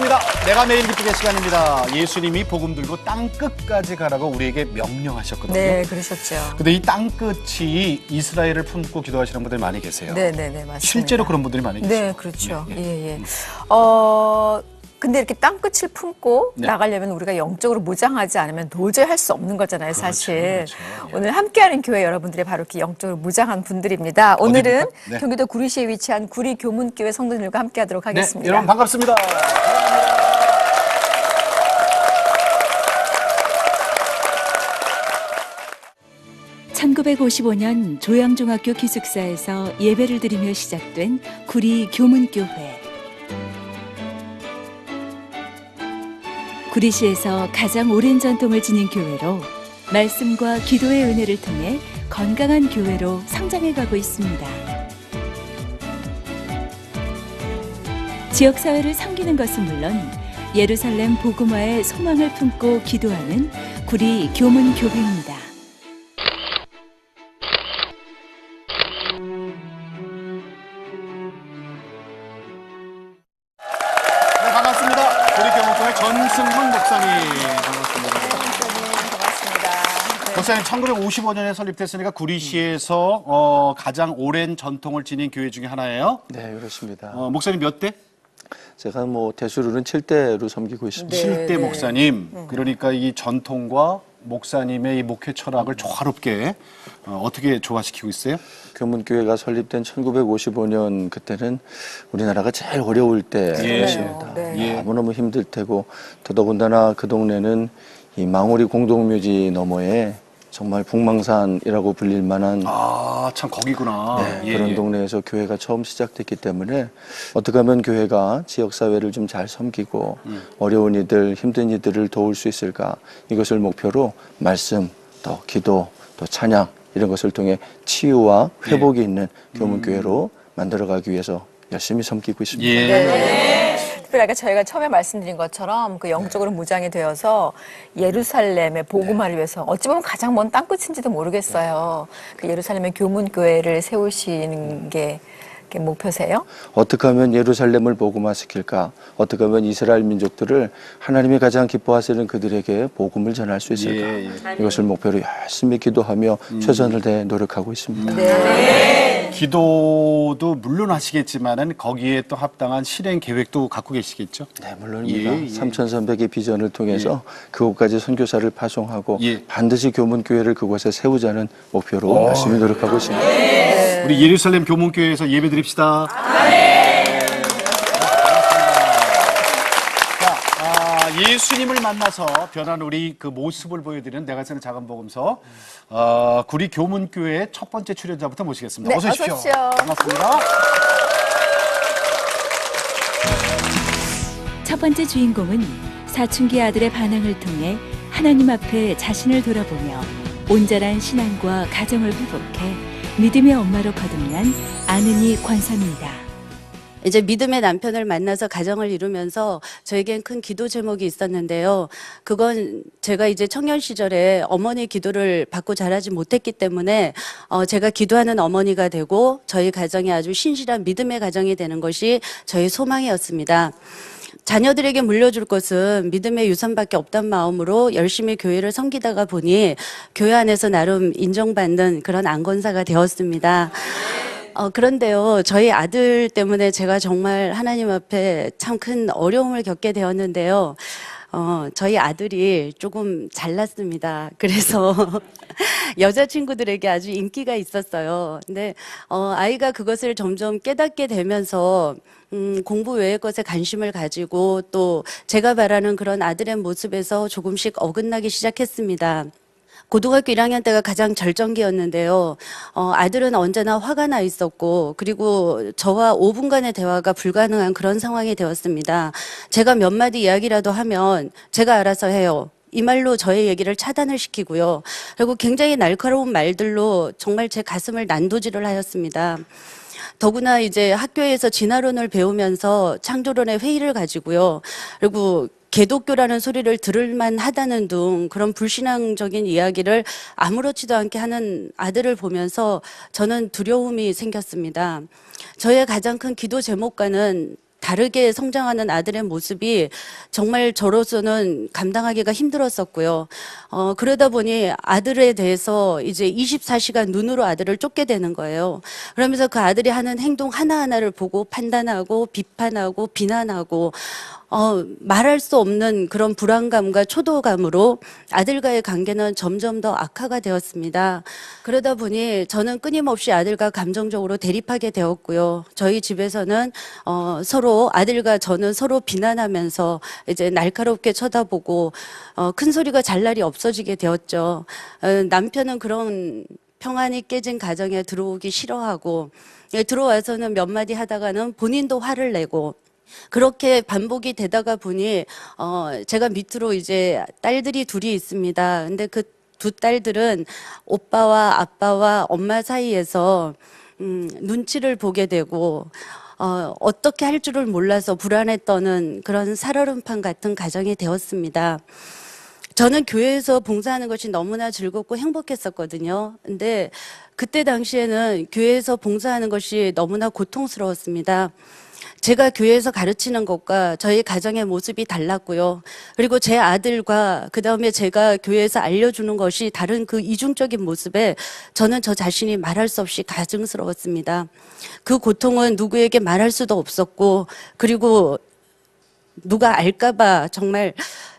반갑습니다. 내가 매일 기쁘게 시간입니다. 예수님이 복음 들고 땅끝까지 가라고 우리에게 명령하셨거든요. 네, 그러셨죠. 근데 이 땅끝이 이스라엘을 품고 기도하시는 분들이 많이 계세요. 네, 맞습니다. 실제로 그런 분들이 많이 계세요. 네, 그렇죠. 예. 근데 이렇게 땅끝을 품고 네. 나가려면 우리가 영적으로 무장하지 않으면 도저히 할 수 없는 거잖아요, 사실. 그렇죠. 예. 오늘 함께하는 교회 여러분들이 바로 이렇게 영적으로 무장한 분들입니다. 오늘은 네. 경기도 구리시에 위치한 구리 교문교회 성도들과 함께하도록 네, 하겠습니다. 여러분 반갑습니다. 1955년 조양중학교 기숙사에서 예배를 드리며 시작된 구리 교문교회. 구리시에서 가장 오랜 전통을 지닌 교회로 말씀과 기도의 은혜를 통해 건강한 교회로 성장해가고 있습니다. 지역사회를 섬기는 것은 물론 예루살렘 복음화의 소망을 품고 기도하는 구리 교문교회입니다. 네, 반갑습니다. 우리 교목교회 전승문 목사님. 반갑습니다. 반갑습니다. 목사님 1955년에 설립됐으니까 구리시에서 가장 오랜 전통을 지닌 교회 중에 하나예요. 네, 그렇습니다. 목사님 몇 대? 제가 대수로는 7대로 섬기고 있습니다. 네. 7대 목사님. 그러니까 이 전통과 목사님의 이 목회 철학을 조화롭게 어떻게 조화시키고 있어요? 교문교회가 설립된 1955년 그때는 우리나라가 제일 어려울 때였습니다. 네. 너무너무 힘들 테고 더더군다나 그 동네는 이 망우리 공동묘지 너머에 정말 북망산이라고 불릴 만한 참 거기구나. 그런 동네에서 교회가 처음 시작됐기 때문에 어떻게 하면 교회가 지역사회를 좀 잘 섬기고 어려운 이들, 힘든 이들을 도울 수 있을까, 이것을 목표로 말씀, 또 기도, 또 찬양 이런 것을 통해 치유와 회복이 있는 교문교회로 만들어가기 위해서 열심히 섬기고 있습니다. 특별히 아까 저희가 처음에 말씀드린 것처럼 그 영적으로 무장이 되어서 예루살렘의 복음화를 위해서 어찌 보면 가장 먼 땅끝인지도 모르겠어요. 그 예루살렘의 교문교회를 세우시는 게 목표세요? 어떻게 하면 예루살렘을 복음화시킬까? 어떻게 하면 이스라엘 민족들을 하나님이 가장 기뻐하시는 그들에게 복음을 전할 수 있을까? 이것을 목표로 열심히 기도하며 최선을 다해 노력하고 있습니다. 기도도 물론 하시겠지만은 거기에 또 합당한 실행 계획도 갖고 계시겠죠? 네, 물론입니다. 3,300의 비전을 통해서 그곳까지 선교사를 파송하고 반드시 교문교회를 그곳에 세우자는 목표로 열심히 노력하고 있습니다. 우리 예루살렘 교문교회에서 예배 드립시다. 자, 예수님을 만나서 변한 우리 그 모습을 보여드리는 내가 쓰는 작은 복음서, 구리 교문교회의 첫 번째 출연자부터 모시겠습니다. 네, 어서 오십시오. 어서 오십시오. 반갑습니다. 첫 번째 주인공은 사춘기 아들의 반항을 통해 하나님 앞에 자신을 돌아보며 온전한 신앙과 가정을 회복해 믿음의 엄마로 거듭난 아는이 권사입니다. 이제 믿음의 남편을 만나서 가정을 이루면서 저에겐 큰 기도 제목이 있었는데요. 그건 제가 이제 청년 시절에 어머니 기도를 받고 자라지 못했기 때문에 제가 기도하는 어머니가 되고 저희 가정이 아주 신실한 믿음의 가정이 되는 것이 저의 소망이었습니다. 자녀들에게 물려줄 것은 믿음의 유산밖에 없단 마음으로 열심히 교회를 섬기다가 보니 교회 안에서 나름 인정받는 그런 안건사가 되었습니다. 그런데요, 저희 아들 때문에 제가 정말 하나님 앞에 참 큰 어려움을 겪게 되었는데요. 저희 아들이 조금 잘났습니다. 그래서 여자친구들에게 아주 인기가 있었어요. 근데 아이가 그것을 점점 깨닫게 되면서 공부 외의 것에 관심을 가지고 또 제가 바라는 그런 아들의 모습에서 조금씩 어긋나기 시작했습니다. 고등학교 1학년 때가 가장 절정기였는데요. 아들은 언제나 화가 나 있었고, 그리고 저와 5분간의 대화가 불가능한 그런 상황이 되었습니다. 제가 몇 마디 이야기라도 하면 제가 알아서 해요. 이 말로 저의 얘기를 차단을 시키고요. 그리고 굉장히 날카로운 말들로 정말 제 가슴을 난도질을 하였습니다. 더구나 이제 학교에서 진화론을 배우면서 창조론의 회의를 가지고요. 그리고 개독교라는 소리를 들을만 하다는 등 그런 불신앙적인 이야기를 아무렇지도 않게 하는 아들을 보면서 저는 두려움이 생겼습니다. 저의 가장 큰 기도 제목과는 다르게 성장하는 아들의 모습이 정말 저로서는 감당하기가 힘들었었고요. 그러다 보니 아들에 대해서 이제 24시간 눈으로 아들을 쫓게 되는 거예요. 그러면서 그 아들이 하는 행동 하나하나를 보고 판단하고 비판하고 비난하고 말할 수 없는 그런 불안감과 초도감으로 아들과의 관계는 점점 더 악화가 되었습니다. 그러다 보니 저는 끊임없이 아들과 감정적으로 대립하게 되었고요. 저희 집에서는 서로 아들과 저는 서로 비난하면서 이제 날카롭게 쳐다보고 큰 소리가 잘 날이 없어지게 되었죠. 남편은 그런 평안이 깨진 가정에 들어오기 싫어하고 들어와서는 몇 마디 하다가는 본인도 화를 내고 그렇게 반복이 되다가 보니 제가 밑으로 이제 딸들이 둘이 있습니다. 근데 그 두 딸들은 오빠와 아빠와 엄마 사이에서 눈치를 보게 되고 어떻게 할 줄을 몰라서 불안에 떠는 그런 살얼음판 같은 가정이 되었습니다. 저는 교회에서 봉사하는 것이 너무나 즐겁고 행복했었거든요. 근데 그때 당시에는 교회에서 봉사하는 것이 너무나 고통스러웠습니다. 제가 교회에서 가르치는 것과 저희 가정의 모습이 달랐고요. 그리고 제 아들과 그다음에 제가 교회에서 알려주는 것이 다른 그 이중적인 모습에 저는 저 자신이 말할 수 없이 가증스러웠습니다. 그 고통은 누구에게 말할 수도 없었고 그리고 누가 알까봐 정말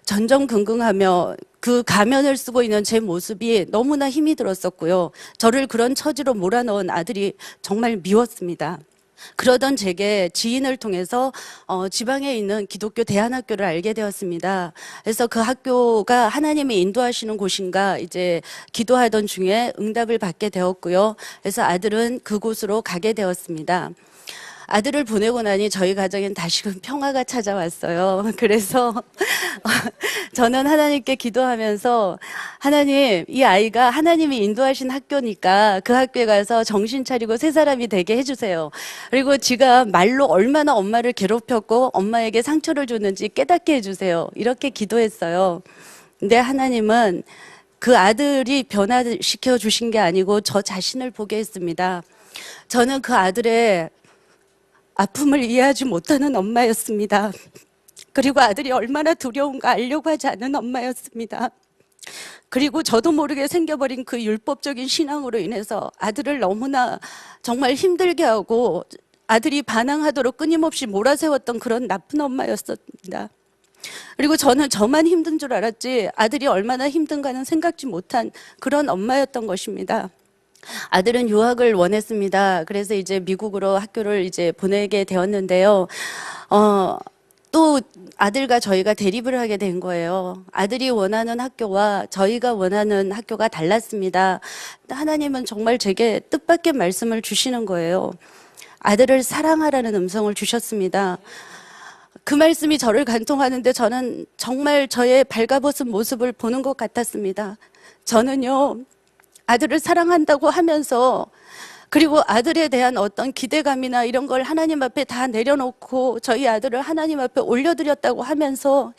전전긍긍하며 그 가면을 쓰고 있는 제 모습이 너무나 힘이 들었었고요. 저를 그런 처지로 몰아넣은 아들이 정말 미웠습니다. 그러던 제게 지인을 통해서 지방에 있는 기독교 대안학교를 알게 되었습니다. 그래서 그 학교가 하나님이 인도하시는 곳인가 이제 기도하던 중에 응답을 받게 되었고요. 그래서 아들은 그곳으로 가게 되었습니다. 아들을 보내고 나니 저희 가정엔 다시금 평화가 찾아왔어요. 그래서 저는 하나님께 기도하면서 하나님, 이 아이가 하나님이 인도하신 학교니까 그 학교에 가서 정신 차리고 새 사람이 되게 해주세요. 그리고 지가 말로 얼마나 엄마를 괴롭혔고 엄마에게 상처를 줬는지 깨닫게 해주세요. 이렇게 기도했어요. 근데 하나님은 그 아들이 변화시켜 주신 게 아니고 저 자신을 보게 했습니다. 저는 그 아들의 아픔을 이해하지 못하는 엄마였습니다. 그리고 아들이 얼마나 두려운가 알려고 하지 않는 엄마였습니다. 그리고 저도 모르게 생겨버린 그 율법적인 신앙으로 인해서 아들을 너무나 정말 힘들게 하고 아들이 반항하도록 끊임없이 몰아세웠던 그런 나쁜 엄마였습니다. 그리고 저는 저만 힘든 줄 알았지 아들이 얼마나 힘든가는 생각지 못한 그런 엄마였던 것입니다. 아들은 유학을 원했습니다. 그래서 이제 미국으로 학교를 이제 보내게 되었는데요. 또 아들과 저희가 대립을 하게 된 거예요. 아들이 원하는 학교와 저희가 원하는 학교가 달랐습니다. 하나님은 정말 제게 뜻밖의 말씀을 주시는 거예요. 아들을 사랑하라는 음성을 주셨습니다. 그 말씀이 저를 간통하는데 저는 정말 저의 발가벗은 모습을 보는 것 같았습니다. 저는요, 아들을 사랑한다고 하면서 그리고 아들에 대한 어떤 기대감이나 이런 걸 하나님 앞에 다 내려놓고 저희 아들을 하나님 앞에 올려드렸다고 하면서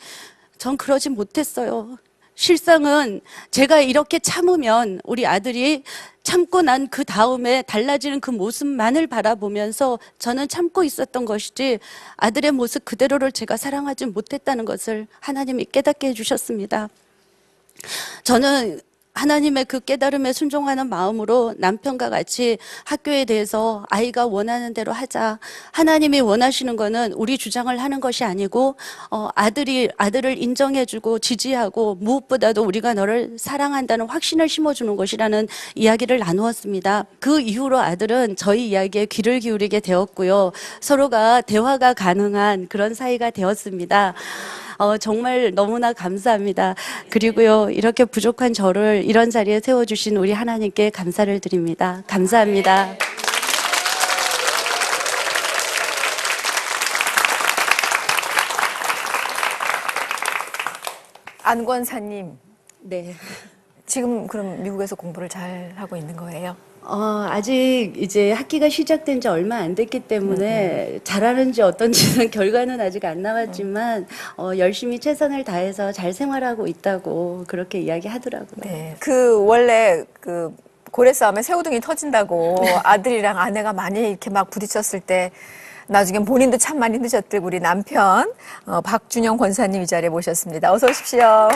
전 그러지 못했어요. 실상은 제가 이렇게 참으면 우리 아들이 참고 난 그 다음에 달라지는 그 모습만을 바라보면서 저는 참고 있었던 것이지 아들의 모습 그대로를 제가 사랑하지 못했다는 것을 하나님이 깨닫게 해주셨습니다. 저는 하나님의 그 깨달음에 순종하는 마음으로 남편과 같이 학교에 대해서 아이가 원하는 대로 하자. 하나님이 원하시는 거는 우리 주장을 하는 것이 아니고 아들을 인정해주고 지지하고 무엇보다도 우리가 너를 사랑한다는 확신을 심어주는 것이라는 이야기를 나누었습니다. 그 이후로 아들은 저희 이야기에 귀를 기울이게 되었고요. 서로가 대화가 가능한 그런 사이가 되었습니다. 정말 너무나 감사합니다. 그리고요, 이렇게 부족한 저를 이런 자리에 세워주신 우리 하나님께 감사를 드립니다. 감사합니다. 안 권사님, 네. 지금 그럼 미국에서 공부를 잘 하고 있는 거예요? 아직 이제 학기가 시작된 지 얼마 안 됐기 때문에 잘하는지 어떤지는 결과는 아직 안 나왔지만 열심히 최선을 다해서 잘 생활하고 있다고 그렇게 이야기하더라고요. 네. 그 원래 그 고래 싸움에 새우등이 터진다고 아들이랑 아내가 많이 이렇게 막 부딪혔을 때 나중엔 본인도 참 많이 힘드셨을 우리 남편 박준영 권사님 이 자리에 모셨습니다. 어서 오십시오.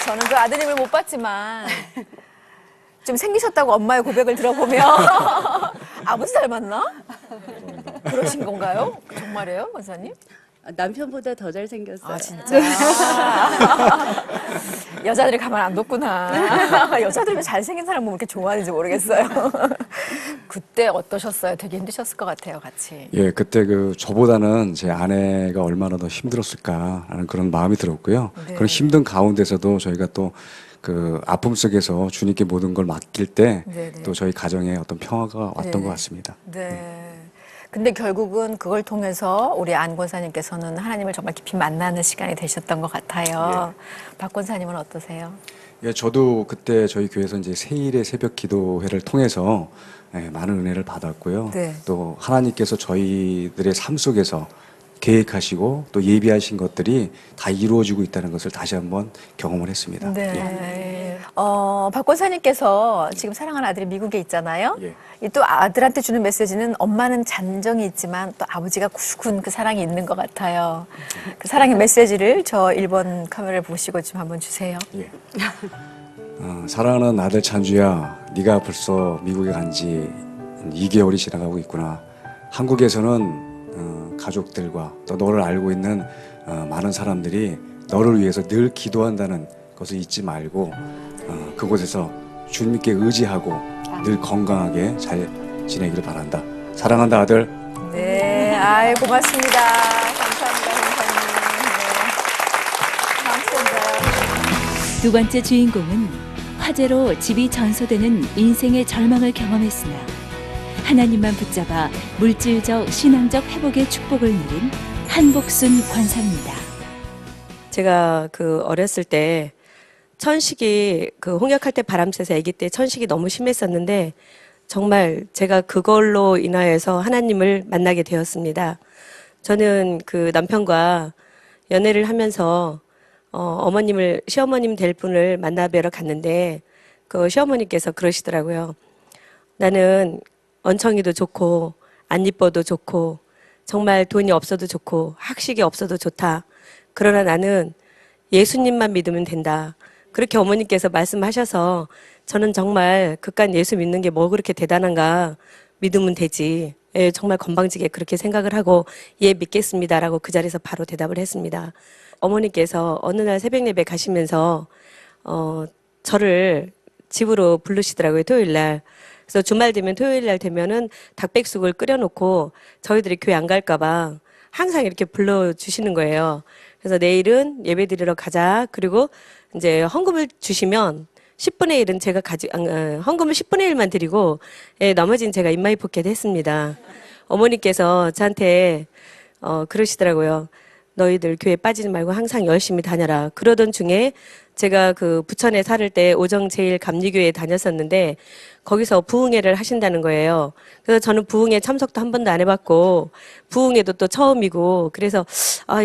저는 그 아드님을 못 봤지만 좀 생기셨다고 엄마의 고백을 들어보면 아버지 닮았나? 그러신 건가요? 정말이에요, 권사님? 남편보다 더 잘생겼어요. 아, 진짜. 여자들이 가만 안 뒀구나. 여자들이 왜 잘생긴 사람 보면 이렇게 좋아하는지 모르겠어요. 그때 어떠셨어요? 되게 힘드셨을 것 같아요, 같이. 예, 그때 저보다는 제 아내가 얼마나 더 힘들었을까라는 그런 마음이 들었고요. 네. 그런 힘든 가운데서도 저희가 또 아픔 속에서 주님께 모든 걸 맡길 때 네네. 또 저희 가정에 어떤 평화가 왔던 네. 것 같습니다. 네. 근데 결국은 그걸 통해서 우리 안 권사님께서는 하나님을 정말 깊이 만나는 시간이 되셨던 것 같아요. 박 권사님은 어떠세요? 예, 저도 그때 저희 교회에서 이제 세일의 새벽 기도회를 통해서 많은 은혜를 받았고요. 네. 또 하나님께서 저희들의 삶 속에서 계획하시고 또 예비하신 것들이 다 이루어지고 있다는 것을 다시 한번 경험을 했습니다. 네. 박 권사님께서 지금 사랑하는 아들이 미국에 있잖아요. 예. 이 또 아들한테 주는 메시지는 엄마는 잔정이 있지만 또 아버지가 굳은 그 사랑이 있는 것 같아요. 그 사랑의 메시지를 저 1번 카메라를 보시고 좀 한번 주세요. 예. 사랑하는 아들 찬주야, 네가 벌써 미국에 간 지 2개월이 지나가고 있구나. 한국에서는 가족들과 또 너를 알고 있는 많은 사람들이 너를 위해서 늘 기도한다는 것을 잊지 말고 그곳에서 주님께 의지하고 늘 건강하게 잘 지내기를 바란다. 사랑한다, 아들. 네, 아이 고맙습니다. 감사합니다, 권사님. 네. 다음 스탠드. 두 번째 주인공은 화재로 집이 전소되는 인생의 절망을 경험했으나 하나님만 붙잡아 물질적, 신앙적 회복의 축복을 누린 한복순 권사입니다. 제가 어렸을 때 천식이 홍역할 때 바람 쐬서 아기 때 천식이 너무 심했었는데 정말 제가 그걸로 인하여서 하나님을 만나게 되었습니다. 저는 남편과 연애를 하면서 시어머님 될 분을 만나 뵈러 갔는데 그 시어머니께서 그러시더라고요. 나는 언청이도 좋고 안 이뻐도 좋고 정말 돈이 없어도 좋고 학식이 없어도 좋다. 그러나 나는 예수님만 믿으면 된다. 그렇게 어머니께서 말씀하셔서 저는 정말 그깟 예수 믿는 게 뭐 그렇게 대단한가, 믿으면 되지. 예, 정말 건방지게 그렇게 생각을 하고 예, 믿겠습니다라고 그 자리에서 바로 대답을 했습니다. 어머니께서 어느 날 새벽 예배 가시면서 저를 집으로 부르시더라고요, 토요일 날. 그래서 주말 되면 토요일 날 되면은 닭백숙을 끓여놓고 저희들이 교회 안 갈까봐 항상 이렇게 불러주시는 거예요. 그래서 내일은 예배 드리러 가자. 그리고 이제 헌금을 주시면 10분의 1은 제가 헌금을 10분의 1만 드리고, 예, 나머지는 제가 인마이 포켓 했습니다. 어머니께서 저한테, 그러시더라고요. 너희들 교회 빠지지 말고 항상 열심히 다녀라. 그러던 중에 제가 부천에 살을 때 오정제일감리교회에 다녔었는데 거기서 부흥회를 하신다는 거예요. 그래서 저는 부흥회 참석도 한 번도 안 해봤고 부흥회도 또 처음이고 그래서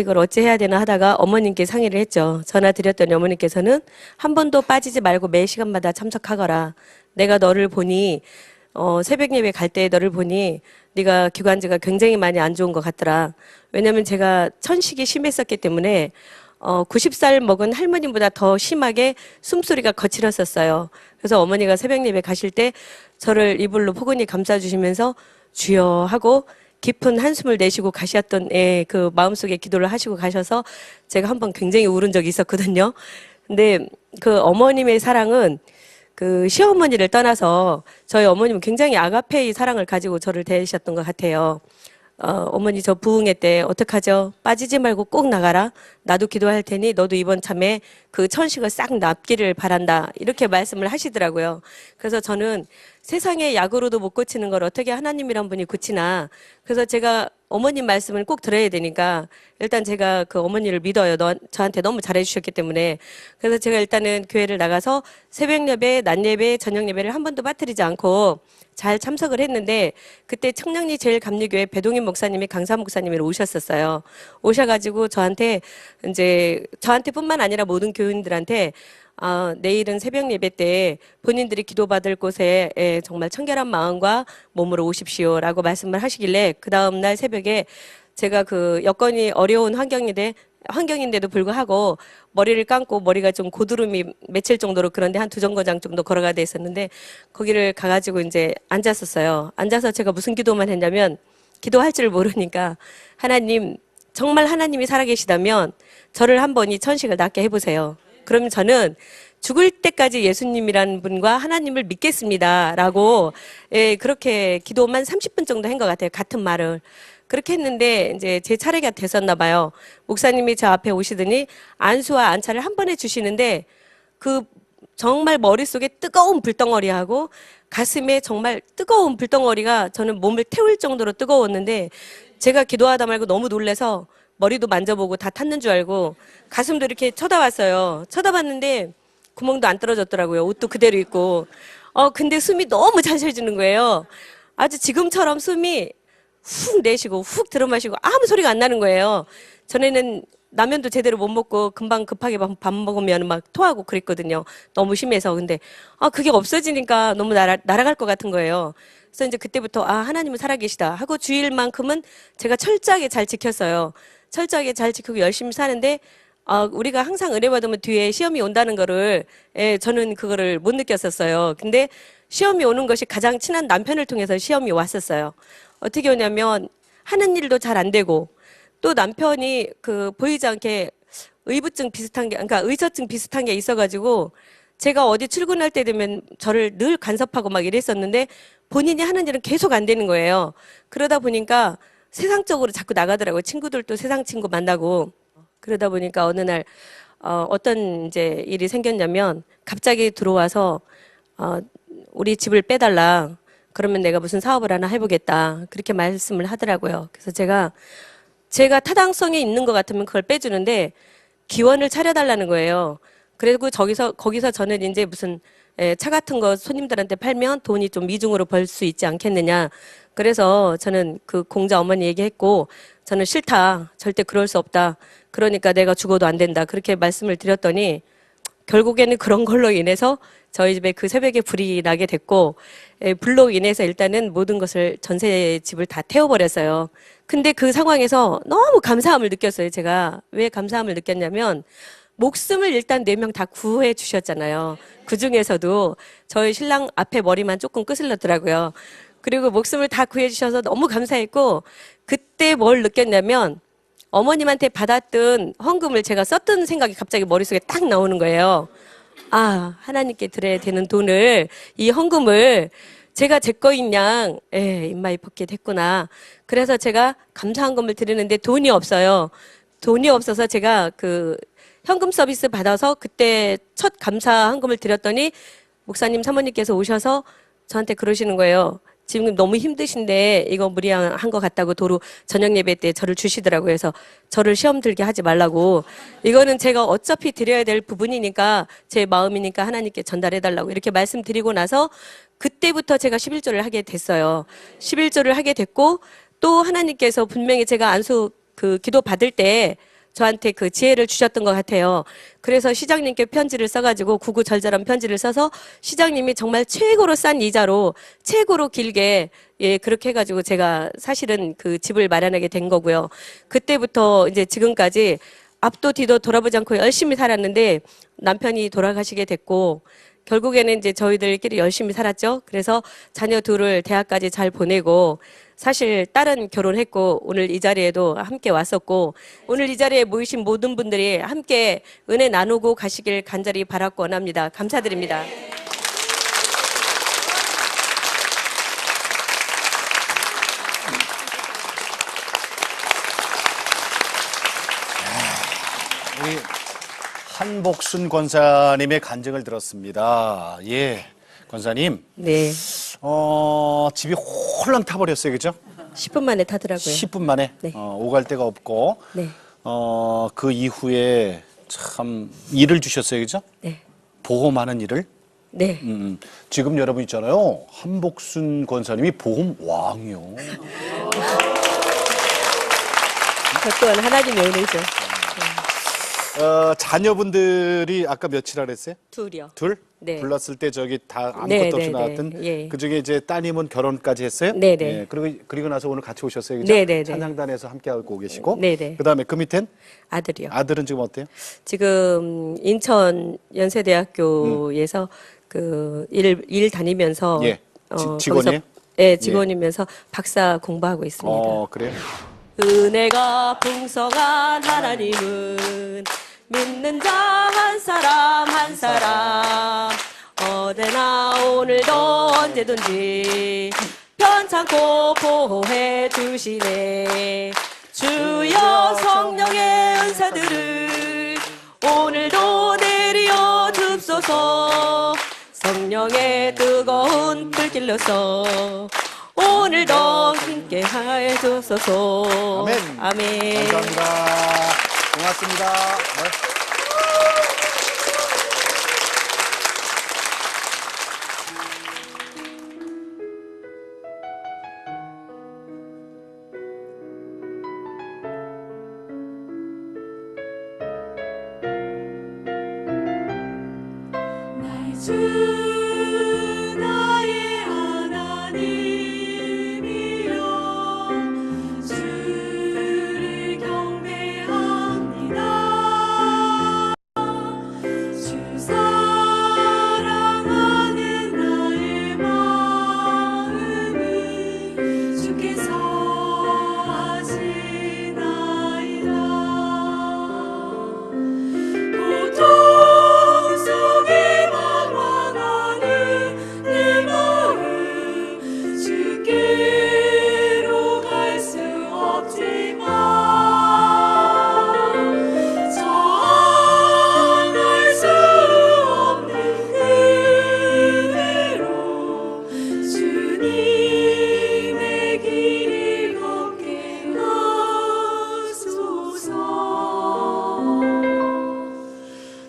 이걸 어찌 해야 되나 하다가 어머님께 상의를 했죠. 전화 드렸더니 어머니께서는 한 번도 빠지지 말고 매 시간마다 참석하거라. 내가 너를 보니 새벽 예배 갈 때 너를 보니 네가 기관지가 굉장히 많이 안 좋은 것 같더라. 왜냐면 제가 천식이 심했었기 때문에 90살 먹은 할머니보다 더 심하게 숨소리가 거칠었었어요. 그래서 어머니가 새벽 예배 가실 때 저를 이불로 포근히 감싸주시면서 주여 하고 깊은 한숨을 내쉬고 가셨던 그 마음속에 기도를 하시고 가셔서 제가 한번 굉장히 울은 적이 있었거든요. 근데 그 어머님의 사랑은 시어머니를 떠나서 저희 어머님은 굉장히 아가페의 사랑을 가지고 저를 대하셨던 것 같아요. 어머니 저 부흥회 때 어떡하죠? 빠지지 말고 꼭 나가라. 나도 기도할 테니 너도 이번 참에 그 천식을 싹 납기를 바란다. 이렇게 말씀을 하시더라고요. 그래서 저는 세상의 약으로도 못 고치는 걸 어떻게 하나님이란 분이 고치나. 그래서 제가 어머님 말씀을 꼭 들어야 되니까 일단 제가 그 어머니를 믿어요. 저한테 너무 잘해 주셨기 때문에. 그래서 제가 일단은 교회를 나가서 새벽 예배, 낮 예배, 저녁 예배를 한 번도 빠뜨리지 않고 잘 참석을 했는데 그때 청량리 제일감리교회 배동인 목사님이 강사 목사님이 오셨었어요. 오셔가지고 저한테 이제 저한테뿐만 아니라 모든 교인들한테 내일은 새벽 예배 때 본인들이 기도받을 곳에 정말 청결한 마음과 몸으로 오십시오라고 말씀을 하시길래 그 다음날 새벽에 제가 그 여건이 어려운 환경인데도 불구하고 머리를 감고 머리가 좀 고드름이 맺힐 정도로 그런데 한 2정거장 정도 걸어가야 돼 있었는데 거기를 가가지고 이제 앉았었어요. 앉아서 제가 무슨 기도만 했냐면 기도할 줄 모르니까 하나님, 정말 하나님이 살아계시다면 저를 한번 이 천식을 낫게 해보세요. 그러면 저는 죽을 때까지 예수님이라는 분과 하나님을 믿겠습니다라고 그렇게 기도만 30분 정도 한 것 같아요. 같은 말을. 그렇게 했는데 이제 제 차례가 됐었나 봐요. 목사님이 저 앞에 오시더니 안수와 안차를 한 번에 주시는데 그 정말 머릿속에 뜨거운 불덩어리하고 가슴에 정말 뜨거운 불덩어리가 저는 몸을 태울 정도로 뜨거웠는데 제가 기도하다 말고 너무 놀라서 머리도 만져보고 다 탔는 줄 알고 가슴도 이렇게 쳐다봤어요. 쳐다봤는데 구멍도 안 떨어졌더라고요. 옷도 그대로 입고. 근데 숨이 너무 잘 쉬어지는 거예요. 아주 지금처럼 숨이 훅 내쉬고 훅 들어마시고 아무 소리가 안 나는 거예요. 전에는 라면도 제대로 못 먹고 금방 급하게 밥 먹으면 막 토하고 그랬거든요. 너무 심해서. 근데 그게 없어지니까 너무 날아갈 것 같은 거예요. 그래서 이제 그때부터 하나님은 살아계시다 하고 주일만큼은 제가 철저하게 잘 지켰어요. 철저하게 잘 지키고 열심히 사는데 우리가 항상 은혜 받으면 뒤에 시험이 온다는 거를 저는 그거를 못 느꼈었어요. 근데 시험이 오는 것이 가장 친한 남편을 통해서 시험이 왔었어요. 어떻게 오냐면 하는 일도 잘 안 되고 또 남편이 그 보이지 않게 의부증 비슷한 게 그러니까 의처증 비슷한 게 있어가지고 제가 어디 출근할 때 되면 저를 늘 간섭하고 막 이랬었는데 본인이 하는 일은 계속 안 되는 거예요. 그러다 보니까 세상적으로 자꾸 나가더라고요. 친구들도 세상 친구 만나고 그러다 보니까 어느 날 어떤 이제 일이 생겼냐면 갑자기 들어와서 우리 집을 빼달라. 그러면 내가 무슨 사업을 하나 해보겠다. 그렇게 말씀을 하더라고요. 그래서 제가 타당성이 있는 것 같으면 그걸 빼주는데 기원을 차려달라는 거예요. 그리고 거기서 저는 이제 무슨 차 같은 거 손님들한테 팔면 돈이 좀 미중으로 벌 수 있지 않겠느냐. 그래서 저는 그 공자 어머니 얘기했고 저는 싫다. 절대 그럴 수 없다. 그러니까 내가 죽어도 안 된다. 그렇게 말씀을 드렸더니 결국에는 그런 걸로 인해서 저희 집에 그 새벽에 불이 나게 됐고 불로 인해서 일단은 모든 것을 전세 집을 다 태워버렸어요. 근데 그 상황에서 너무 감사함을 느꼈어요. 제가 왜 감사함을 느꼈냐면 목숨을 일단 4명 다 구해 주셨잖아요. 그중에서도 저희 신랑 앞에 머리만 조금 끄슬렀더라고요. 그리고 목숨을 다 구해 주셔서 너무 감사했고 그때 뭘 느꼈냐면 어머님한테 받았던 헌금을 제가 썼던 생각이 갑자기 머릿속에 딱 나오는 거예요. 하나님께 드려야 되는 돈을, 이 헌금을 제가 제 거인 양, 인마이 벗게 됐구나. 그래서 제가 감사 헌금을 드리는데 돈이 없어요. 돈이 없어서 제가 그 현금 서비스 받아서 그때 첫 감사 헌금을 드렸더니 목사님 사모님께서 오셔서 저한테 그러시는 거예요. 지금 너무 힘드신데 이거 무리한 것 같다고 도로 저녁 예배 때 저를 주시더라고요. 그래서 저를 시험 들게 하지 말라고. 이거는 제가 어차피 드려야 될 부분이니까 제 마음이니까 하나님께 전달해달라고 이렇게 말씀드리고 나서 그때부터 제가 11조를 하게 됐어요. 11조를 하게 됐고 또 하나님께서 분명히 제가 안수 그 기도 받을 때 저한테 그 지혜를 주셨던 것 같아요. 그래서 시장님께 편지를 써가지고 구구절절한 편지를 써서 시장님이 정말 최고로 싼 이자로 최고로 길게 그렇게 해가지고 제가 사실은 그 집을 마련하게 된 거고요. 그때부터 이제 지금까지 앞도 뒤도 돌아보지 않고 열심히 살았는데 남편이 돌아가시게 됐고 결국에는 이제 저희들끼리 열심히 살았죠. 그래서 자녀 둘을 대학까지 잘 보내고 사실 딸은 결혼했고 오늘 이 자리에도 함께 왔었고 오늘 이 자리에 모이신 모든 분들이 함께 은혜 나누고 가시길 간절히 바라고 원합니다. 감사드립니다. 우리 한복순 권사님의 간증을 들었습니다. 예, 권사님. 네. 집이 홀랑 타버렸어요, 그죠? 10분 만에 타더라고요. 10분 만에. 네. 오갈 데가 없고. 네. 그 이후에 참 일을 주셨어요, 그죠? 네. 보험하는 일을. 네. 지금 여러분 있잖아요. 한복순 권사님이 보험 왕이요. 저 또한 하나님의 은혜죠. 자녀분들이 아까 몇이라 그랬어요? 둘이요. 둘? 네. 불렀을 때 저기 다 아무것도 네, 없이 네, 나왔던 네. 예. 그중에 이제 따님은 결혼까지 했어요? 네, 네. 예, 그리고 나서 오늘 같이 오셨어요. 그죠? 네, 네, 네. 찬양단에서 함께 하고 계시고. 네, 네. 그다음에 그 밑엔 아들이요. 아들은 지금 어때요? 지금 인천 연세대학교에서 그 일 다니면서 예. 직원이에요? 네, 직원이면서 박사 공부하고 있습니다. 그래요? 은혜가 풍성한 하나님은 믿는 자 한 사람 한 사람 어제나 오늘도 언제든지 편찮고 보호해 주시네. 주여 성령의 은사들을 오늘도 내리어 줍소서. 성령의 뜨거운 불길로서 오늘도 함께 해 주소서. 아멘. 아멘. 감사합니다. 고맙습니다. 네. 주 나의 하나님이여 주를 경배합니다. 주 사랑하는 나의 마음을 주께서 아시나이다. 고통 속에 내 마음 주께로 갈 수 없지만 정할 수 없는 은혜로 주님의 길을 걷게 하소서.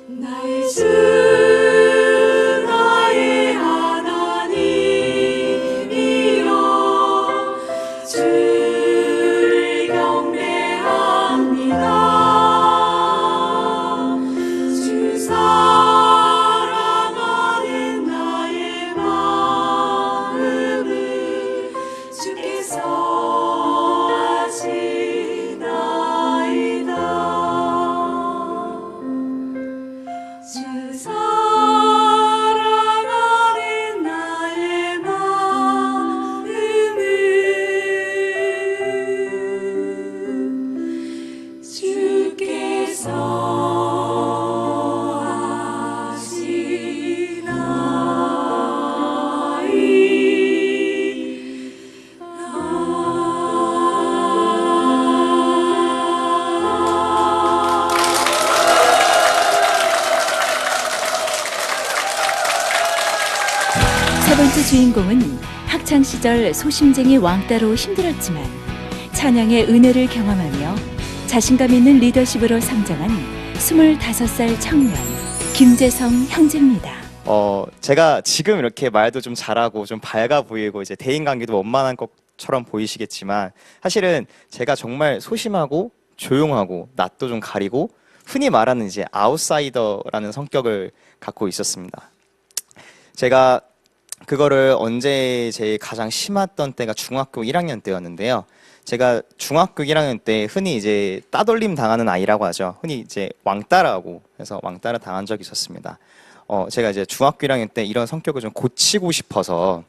나의 주 나의 하나님이여 주를 경배합니다. 주 사랑하는 나의 마음을 주께서 아시나이다. 주 사랑하는 나의 마음을 주께서 세 번째 주인공은 학창 시절 소심쟁이 왕따로 힘들었지만 찬양의 은혜를 경험하며 자신감 있는 리더십으로 성장한 25살 청년 김재성 형제입니다. 제가 지금 이렇게 말도 좀 잘하고 좀 밝아 보이고 이제 대인관계도 원만한 것처럼 보이시겠지만 사실은 제가 정말 소심하고 조용하고 낯도 좀 가리고 흔히 말하는 이제 아웃사이더라는 성격을 갖고 있었습니다. 제가 그거를 언제 제일 가장 심했던 때가 중학교 1학년 때였는데요. 제가 중학교 1학년 때 흔히 이제 따돌림 당하는 아이라고 하죠. 흔히 이제 왕따라고 해서 왕따를 당한 적이 있었습니다. 제가 이제 중학교 1학년 때 이런 성격을 좀 고치고 싶어서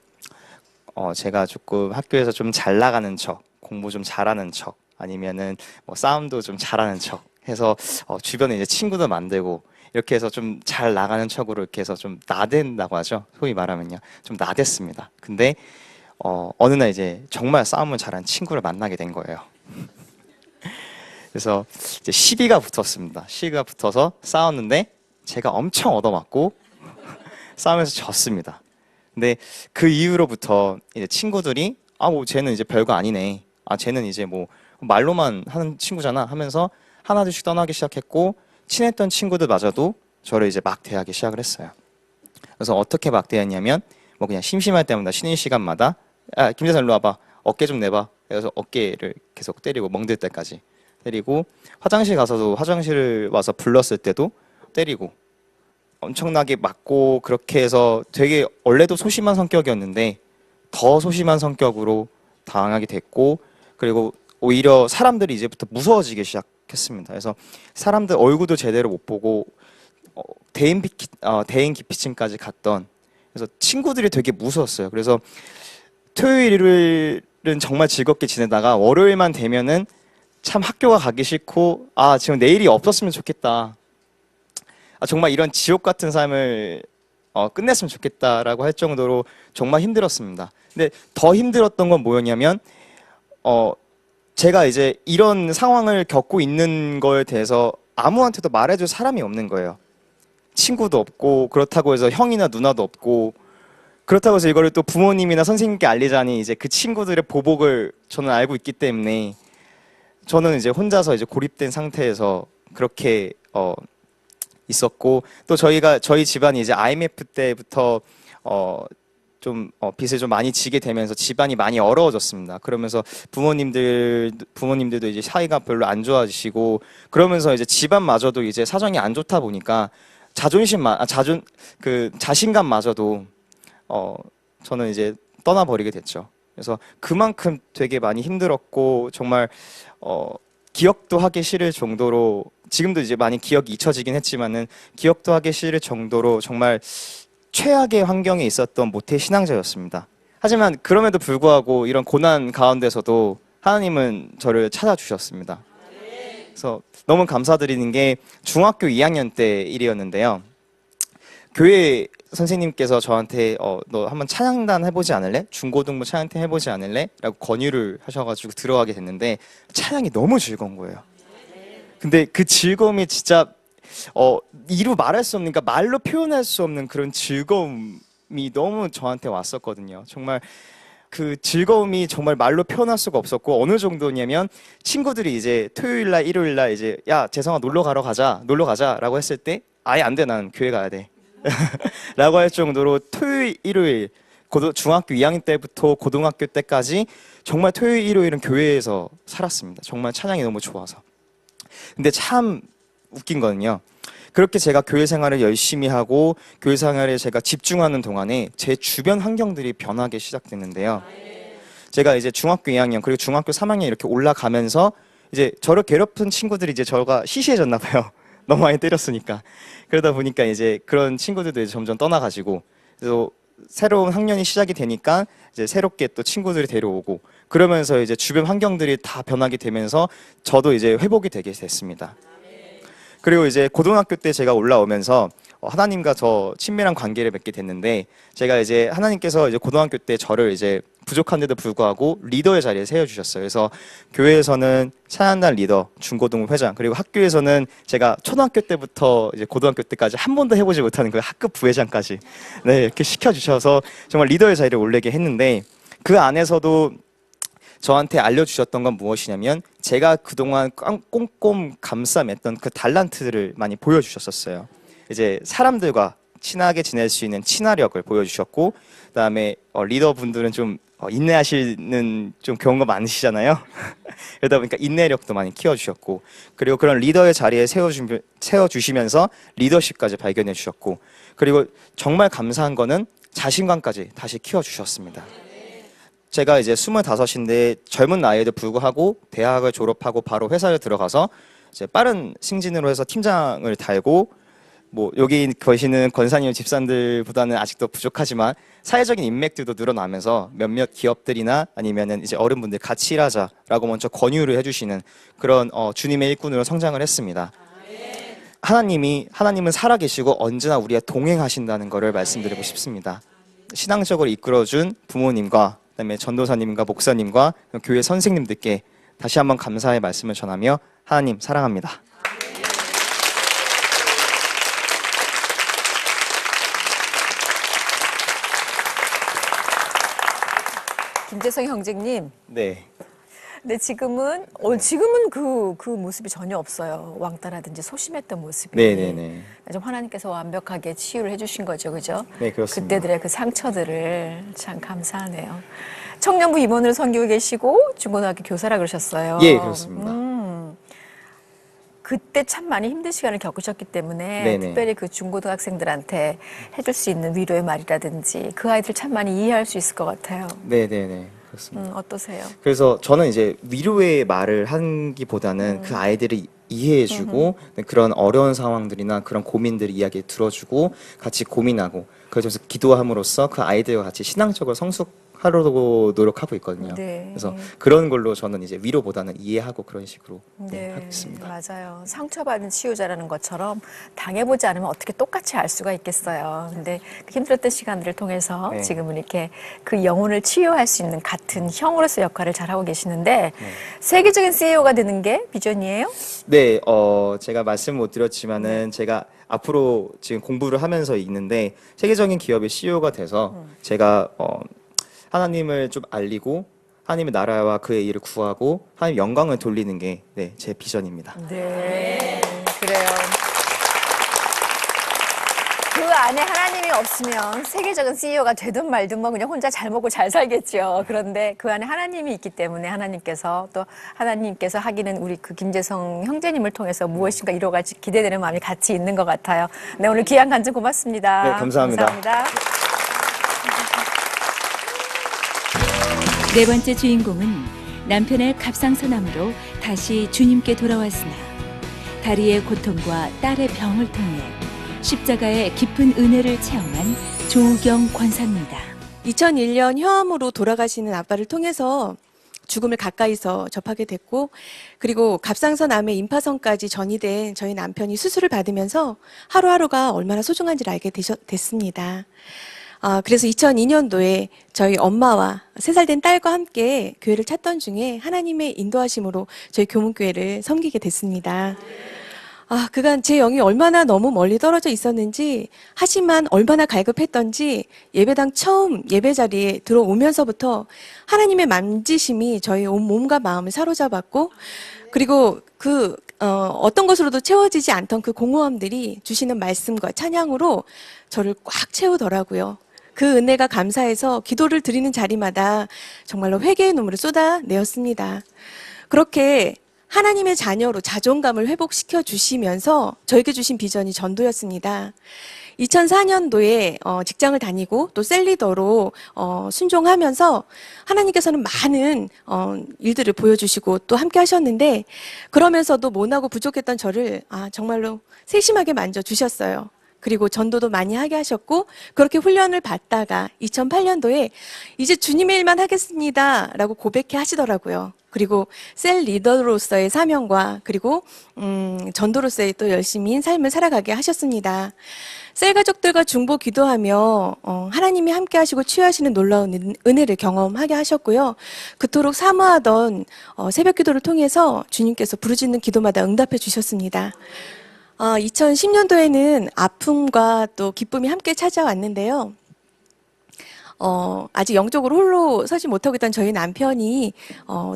제가 조금 학교에서 좀 잘 나가는 척, 공부 좀 잘하는 척, 아니면은 뭐 싸움도 좀 잘하는 척 해서 주변에 이제 친구도 만들고 이렇게 해서 좀 잘 나가는 척으로 이렇게 해서 좀 나댄다고 하죠. 소위 말하면요. 좀 나댔습니다. 근데 어느 날 이제 정말 싸움을 잘하는 친구를 만나게 된 거예요. 그래서 이제 시비가 붙었습니다. 시비가 붙어서 싸웠는데 제가 엄청 얻어맞고 싸움에서 졌습니다. 근데 그 이후로부터 이제 친구들이 뭐 쟤는 이제 별거 아니네. 쟤는 이제 뭐 말로만 하는 친구잖아 하면서 하나둘씩 떠나기 시작했고 친했던 친구들마저도 저를 이제 막 대하기 시작을 했어요. 그래서 어떻게 막대했냐면 뭐 그냥 심심할 때마다 쉬는 시간마다 김재선 일로 와봐, 어깨 좀 내봐. 그래서 어깨를 계속 때리고 멍들 때까지 때리고, 화장실 가서도 화장실을 와서 불렀을 때도 때리고, 엄청나게 맞고, 그렇게 해서 되게 원래도 소심한 성격이었는데 더 소심한 성격으로 당하게 됐고, 그리고 오히려 사람들이 이제부터 무서워지기 시작했습니다. 그래서 사람들 얼굴도 제대로 못 보고 대인 기피증까지 갔던, 그래서 친구들이 되게 무서웠어요. 그래서 토요일 일요일은 정말 즐겁게 지내다가 월요일만 되면은 참 학교가 가기 싫고, 지금 내일이 없었으면 좋겠다, 정말 이런 지옥 같은 삶을 끝냈으면 좋겠다라고 할 정도로 정말 힘들었습니다. 근데 더 힘들었던 건 뭐였냐면 제가 이제 이런 상황을 겪고 있는 거에 대해서 아무한테도 말해줄 사람이 없는 거예요. 친구도 없고, 그렇다고 해서 형이나 누나도 없고, 그렇다고 해서 이거를 또 부모님이나 선생님께 알리자니 이제 그 친구들의 보복을 저는 알고 있기 때문에 저는 이제 혼자서 이제 고립된 상태에서 그렇게 있었고, 또 저희 집안이 이제 IMF 때부터 빚을 좀 많이 지게 되면서 집안이 많이 어려워졌습니다. 그러면서 부모님들도 이제 사이가 별로 안 좋아지시고, 그러면서 이제 집안마저도 이제 사정이 안 좋다 보니까 자신감마저도 저는 이제 떠나버리게 됐죠. 그래서 그만큼 되게 많이 힘들었고, 정말 기억도 하기 싫을 정도로, 지금도 이제 많이 기억이 잊혀지긴 했지만은 기억도 하기 싫을 정도로 정말 최악의 환경에 있었던 모태 신앙자였습니다. 하지만 그럼에도 불구하고 이런 고난 가운데서도 하나님은 저를 찾아주셨습니다. 그래서 너무 감사드리는 게 중학교 2학년 때 일이었는데요. 교회 선생님께서 저한테 너 한번 찬양단 해보지 않을래? 중고등부 찬양팀 해보지 않을래? 라고 권유를 하셔가지고 들어가게 됐는데 찬양이 너무 즐거운 거예요. 근데 그 즐거움이 진짜 이루 말할 수 없는, 그러니까 말로 표현할 수 없는 그런 즐거움이 너무 저한테 왔었거든요. 정말 그 즐거움이 정말 말로 표현할 수가 없었고, 어느 정도냐면 친구들이 이제 토요일날 일요일날 이제 야 재성아 놀러 가자라고 했을 때 아예 안 돼, 난 교회 가야 돼 라고 할 정도로 토요일 일요일 중학교 2학년 때부터 고등학교 때까지 정말 토요일 일요일은 교회에서 살았습니다. 정말 찬양이 너무 좋아서. 근데 참 웃긴 거는요, 그렇게 제가 교회 생활을 열심히 하고 교회 생활에 제가 집중하는 동안에 제 주변 환경들이 변하기 시작됐는데요. 제가 이제 중학교 2학년 그리고 중학교 3학년 이렇게 올라가면서 이제 저를 괴롭힌 친구들이 이제 저가 시시해졌나 봐요. 너무 많이 때렸으니까. 그러다 보니까 이제 그런 친구들도 이제 점점 떠나가지고, 그래서 새로운 학년이 시작이 되니까 이제 새롭게 또 친구들이 데려오고, 그러면서 이제 주변 환경들이 다 변하게 되면서 저도 이제 회복이 되게 됐습니다. 그리고 이제 고등학교 때 제가 올라오면서 하나님과 저 친밀한 관계를 맺게 됐는데, 제가 이제 하나님께서 이제 고등학교 때 저를 이제 부족한데도 불구하고 리더의 자리에 세워주셨어요. 그래서 교회에서는 찬양단 리더, 중고등부 회장, 그리고 학교에서는 제가 초등학교 때부터 이제 고등학교 때까지 한 번도 해보지 못하는 그 학급 부회장까지 이렇게 시켜주셔서 정말 리더의 자리에 올리게 했는데, 그 안에서도 저한테 알려주셨던 건 무엇이냐면, 제가 그동안 꼼꼼 감싸맸던 그 달란트를 많이 보여주셨었어요. 이제 사람들과 친하게 지낼 수 있는 친화력을 보여주셨고, 그다음에 리더분들은 좀 인내하시는 좀 경우가 많으시잖아요. 그러다 보니까 인내력도 많이 키워주셨고, 그리고 그런 리더의 자리에 세워주시면서 리더십까지 발견해 주셨고, 그리고 정말 감사한 거는 자신감까지 다시 키워주셨습니다. 제가 이제 25인데 젊은 나이에도 불구하고 대학을 졸업하고 바로 회사에 들어가서 이제 빠른 승진으로 해서 팀장을 달고, 뭐 여기 계시는 권사님 집사님들보다는 아직도 부족하지만 사회적인 인맥들도 늘어나면서 몇몇 기업들이나 아니면은 이제 어른분들 같이 일하자라고 먼저 권유를 해주시는 그런 주님의 일꾼으로 성장을 했습니다. 하나님은 살아계시고 언제나 우리와 동행하신다는 것을 말씀드리고 싶습니다. 신앙적으로 이끌어준 부모님과 그다음에 전도사님과 목사님과 교회 선생님들께 다시 한번 감사의 말씀을 전하며 하나님 사랑합니다. 김재성 형제님, 네. 근데 지금은 그 모습이 전혀 없어요. 왕따라든지 소심했던 모습이. 네네네. 좀 하나님께서 완벽하게 치유를 해주신 거죠, 그죠? 네, 그렇습니다. 그때들의 그 상처들을 참 감사하네요. 청년부 임원으로 섬기고 계시고 중고등학교 교사라 그러셨어요. 예, 그렇습니다. 그때 참 많이 힘든 시간을 겪으셨기 때문에 네네. 특별히 그 중고등학생들한테 해줄 수 있는 위로의 말이라든지 그 아이들 참 많이 이해할 수 있을 것 같아요. 네네네. 그렇습니다. 어떠세요? 그래서 저는 이제 위로의 말을 하기보다는 그 아이들을 이해해주고 그런 어려운 상황들이나 그런 고민들 이야기 들어주고 같이 고민하고 그래서 기도함으로써 그 아이들과 같이 신앙적으로 성숙하려고 노력하고 있거든요. 네. 그래서 그런 걸로 저는 이제 위로보다는 이해하고 그런 식으로 하고 있습니다. 맞아요. 상처받은 치유자라는 것처럼 당해보지 않으면 어떻게 똑같이 알 수가 있겠어요. 근데 그 힘들었던 시간들을 통해서 네. 지금은 이렇게 그 영혼을 치유할 수 있는 같은 형으로서 역할을 잘하고 계시는데 세계적인 CEO가 되는 게 비전이에요? 네, 제가 말씀 못 드렸지만은 제가 앞으로 지금 공부를 하면서 있는데 세계적인 기업의 CEO가 돼서 제가 하나님을 좀 알리고 하나님의 나라와 그의 일을 구하고 하나님 영광을 돌리는 게 제 비전입니다. 네, 그래요. 그 안에 하나님이 없으면 세계적인 CEO가 되든 말든 뭐 그냥 혼자 잘 먹고 잘 살겠죠. 그런데 그 안에 하나님이 있기 때문에 하나님께서 또 하나님께서 하기는 우리 그 김재성 형제님을 통해서 무엇인가 이루어갈지 기대되는 마음이 같이 있는 것 같아요. 네, 오늘 귀한 간증 고맙습니다. 네, 감사합니다. 감사합니다. 네 번째 주인공은 남편의 갑상선암으로 다시 주님께 돌아왔으나 다리의 고통과 딸의 병을 통해 십자가의 깊은 은혜를 체험한 조우경 권사입니다. 2001년 혀암으로 돌아가시는 아빠를 통해서 죽음을 가까이서 접하게 됐고, 그리고 갑상선암의 임파선까지 전이된 저희 남편이 수술을 받으면서 하루하루가 얼마나 소중한지를 알게 됐습니다. 그래서 2002년도에 저희 엄마와 3살 된 딸과 함께 교회를 찾던 중에 하나님의 인도하심으로 저희 교문교회를 섬기게 됐습니다. 그간 제 영이 얼마나 너무 멀리 떨어져 있었는지, 하지만 얼마나 갈급했던지 예배당 처음 예배 자리에 들어오면서부터 하나님의 만지심이 저희 온 몸과 마음을 사로잡았고, 그리고 어떤 것으로도 채워지지 않던 그 공허함들이 주시는 말씀과 찬양으로 저를 꽉 채우더라고요. 그 은혜가 감사해서 기도를 드리는 자리마다 정말로 회개의 눈물을 쏟아내었습니다. 그렇게 하나님의 자녀로 자존감을 회복시켜 주시면서 저에게 주신 비전이 전도였습니다. 2004년도에 직장을 다니고 또 셀리더로 순종하면서 하나님께서는 많은 일들을 보여주시고 또 함께 하셨는데, 그러면서도 모나고 부족했던 저를 정말로 세심하게 만져주셨어요. 그리고 전도도 많이 하게 하셨고, 그렇게 훈련을 받다가 2008년도에 이제 주님의 일만 하겠습니다 라고 고백해 하시더라고요. 그리고 셀 리더로서의 사명과 그리고 전도로서의 또 열심히 삶을 살아가게 하셨습니다. 셀 가족들과 중보 기도하며 하나님이 함께 하시고 치유하시는 놀라운 은혜를 경험하게 하셨고요. 그토록 사모하던 새벽 기도를 통해서 주님께서 부르짖는 기도마다 응답해 주셨습니다. 2010년도에는 아픔과 또 기쁨이 함께 찾아왔는데요. 아직 영적으로 홀로 서지 못하고 있던 저희 남편이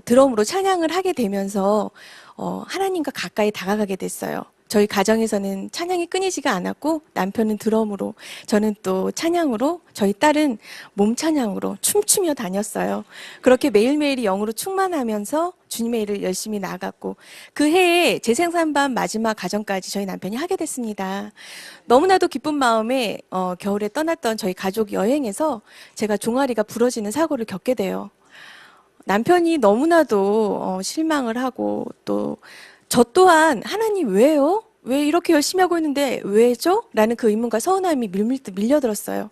드럼으로 찬양을 하게 되면서 하나님과 가까이 다가가게 됐어요. 저희 가정에서는 찬양이 끊이지가 않았고, 남편은 드럼으로, 저는 또 찬양으로, 저희 딸은 몸 찬양으로 춤추며 다녔어요. 그렇게 매일매일이 영으로 충만하면서 주님의 일을 열심히 나아갔고, 그 해에 재생산반 마지막 가정까지 저희 남편이 하게 됐습니다. 너무나도 기쁜 마음에 겨울에 떠났던 저희 가족 여행에서 제가 종아리가 부러지는 사고를 겪게 돼요. 남편이 너무나도 실망을 하고, 또 저 또한 하나님 왜요? 왜 이렇게 열심히 하고 있는데 왜죠? 라는 그 의문과 서운함이 밀려들었어요.